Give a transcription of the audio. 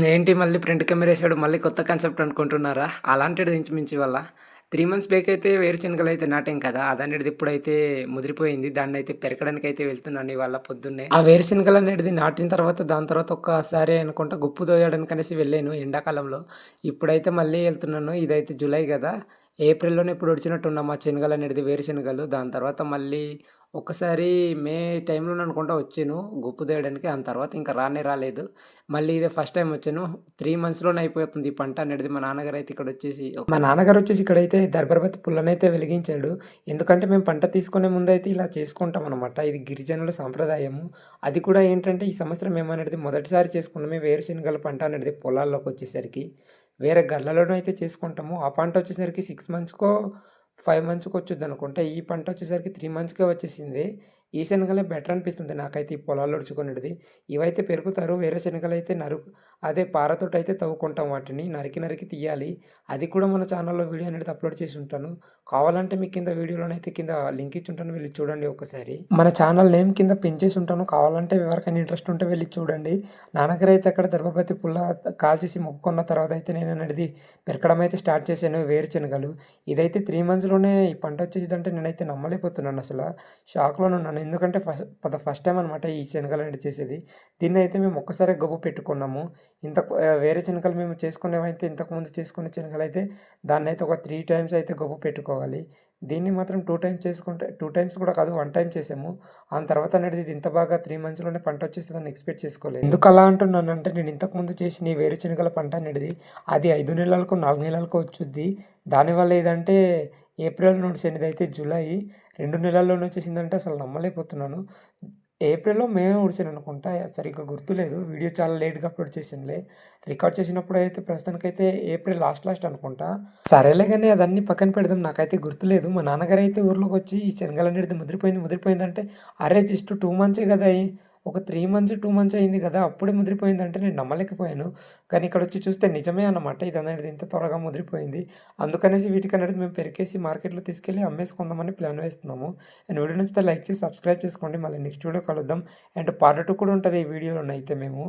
ఏంటి మళ్ళీ front camera ఏసాడు. మళ్ళీ కొత్త కాన్సెప్ట్ అనుకుంటున్నారా? అలాంటిది ఇంచుమించు ఇవాళ 3 మంత్స్ బ్యాక్ అయితే వేరుశనగలైతే నాటాం కదా! అదనేటిది ఇప్పుడైతే ముదిరిపోయింది. దాన్నైతే పెరకడానికైతే వెళ్తున్నాను ఇవాళ పొద్దున్నే. ఆ వేరుశనగలనేటిది నాటిన తర్వాత దాని తర్వాత ఒక్కసారి అనుకుంటా గుప్పు తోయడానికనేసి వెళ్ళాను ఎండాకాలంలో. ఇప్పుడైతే మళ్ళీ ఎళ్తున్నాను. ఇదైతే జులై గదా! ఏప్రిల్‌లోనే ఎప్పుడో ఒడిచినట్టున్నా మా శనగలనేటిది వేరుశనగలు. దాని తర్వాత మళ్ళీ ఒక్కసారి మే టైంలోనే అనుకుంటా వచ్చాను గుప్పు తోయడానికి. దాని తర్వాత ఇంకా రానే రాలేదు. మళ్ళీ ఇదే ఫస్ట్ టైమ్ వచ్చాను. 3 మంత్స్‌లోనే అయిపోతుంది ఈ పంట అనేది. మా నాన్నగారొచ్చేసి ఇక్కడైతే దర్బారపతి పుల్లనైతే వెలిగించాడు. ఎందుకంటే మేము పంట తీసుకునే ముందైతే ఇలా చేసుకుంటామనమాట. ఇది గిరిజనుల సాంప్రదాయము. అది కూడా ఏంటంటే ఈ సంవత్సరం మేమనేది మొదటిసారి చేసుకున్నాము. వేరుశనగల పంట అనేది పొలాల్లోకొచ్చేసరికి. వేరే గల్లలో అయితే చేసుకుంటాము. ఆ పంట వచ్చేసరికి 6 మంత్స్‌కో, 5 మంత్స్‌కో వచ్చుద్దనుకుంటా. ఈ పంట వచ్చేసరికి 3 మంత్స్‌కే వచ్చేసింది. ఈ శనగలే బెటర్ అనిపిస్తుంది నాకైతే ఈ పొలాల్లో ఒడుచుకునేటిది. ఇవైతే పెరుగుతారు. వేరే శనగలైతే అదే పారతోటైతే తవ్వుకుంటాం వాటిని. నరికి నరికి తీయాలి. అది కూడా మన ఛానల్‌లో వీడియో అనేది అప్‌లోడ్ చేసి ఉంటాను. కావాలంటే మీకు కింద వీడియోలోనైతే కింద లింక్ ఇచ్చుంటాను. వెళ్లి చూడండి ఒక్కసారి. మన ఛానల్ నేమ్ కింద పిన్ చేసి ఉంటాను. కావాలంటే ఎవరికైనా ఇంట్రెస్ట్ ఉంటే వెళ్లి చూడండి. నాన్నగారైతే అక్కడ దర్బాపతి పుల్ల కాల్చేసి మొక్కుకున్న తర్వాత అయితే నేననేది పెరకడం అయితే స్టార్ట్ చేశాను వేరుశనగలు. ఇదైతే 3 మంత్స్‌లోనే ఈ పంట వచ్చేసిదంటే నేనైతే నమ్మలేకపోతున్నానసల. షాక్‌లోనున్నాను. ఎందుకంటే ఫస్ట్ టైమ్ అనమాట ఈ శనగలనేది చేసేది. దీన్నైతే మేము ఒక్కసారే గొప్ప పెట్టుకున్నాము. వేరే శనగలు మేము చేసుకునేవైతే ఇంతకుముందు చేసుకునే శనగలైతే దాన్నైతే ఒక 3 టైమ్స్ అయితే గొప్ప పెట్టుకోవాలి. దీన్ని మాత్రం 2 టైమ్స్ చేసుకుంటే 2 టైమ్స్ కూడా కాదు 1 టైమ్ చేసాము. ఆ తర్వాత అనేది ఇది ఇంత బాగా 3 మంత్స్‌లోనే పంట వచ్చేస్తదని ఎక్స్‌పెక్ట్ చేసుకోలేదు. ఎందుకలా అంటున్నానంటే నేను ఇంతకుముందు చేసిన ఈ వేరుశనగల పంట అనేది అది 5 నెలలకో, 4 నెలలకో వచ్చుద్ది. దానివల్ల ఏదంటే ఏప్రిల్ నుండి శనిదైతే జూలై 2 నెలల్లోనే వచ్చేసిందంటే అసలు నమ్మలేకపోతున్నాను. ఏప్రిల్లో, మేలో ఒడిసాననుకుంటా. సరిగ్గా గుర్తులేదు. వీడియో చాలా లేట్‌గా అప్‌లోడ్ చేశానులే. రికార్డ్ చేసినప్పుడైతే ప్రస్తుతానికైతే ఏప్రిల్ లాస్ట్ అనుకుంటా. సరేలే గాని అదన్నీ పక్కన పెడదాం. నాకైతే గుర్తులేదు. మా నాన్నగారైతే ఊర్లోకొచ్చి ఈ శనగలనేటిది ముదిరిపోయిందంటే, అరే! జస్ట్ 2 మంత్సే గదా! ఒక 3 మంత్స్, 2 మంత్స్ అయింది గదా! అప్పుడే ముదిరిపోయిందంటే నేను నమ్మలేకపోయాను. కానీ ఇక్కడొచ్చి చూస్తే నిజమే అన్నమాట. ఇదనేది ఇంత త్వరగా ముదిరిపోయింది. అందుకనేసి వీటికనేది మేము పెరికేసి మార్కెట్‌లో తీసుకెళ్ళి అమ్మేసుకుందామని ప్లాన్ వేస్తున్నాము. అండ్ వీడియో నచ్చితే లైక్ చేసి సబ్స్క్రైబ్ చేసుకోండి. మళ్ళీ నెక్స్ట్ వీడియో కలుద్దాం. అండ్ పార్ట్ 2 కూడా ఉంటది ఈ వీడియోలోనైతే మేము.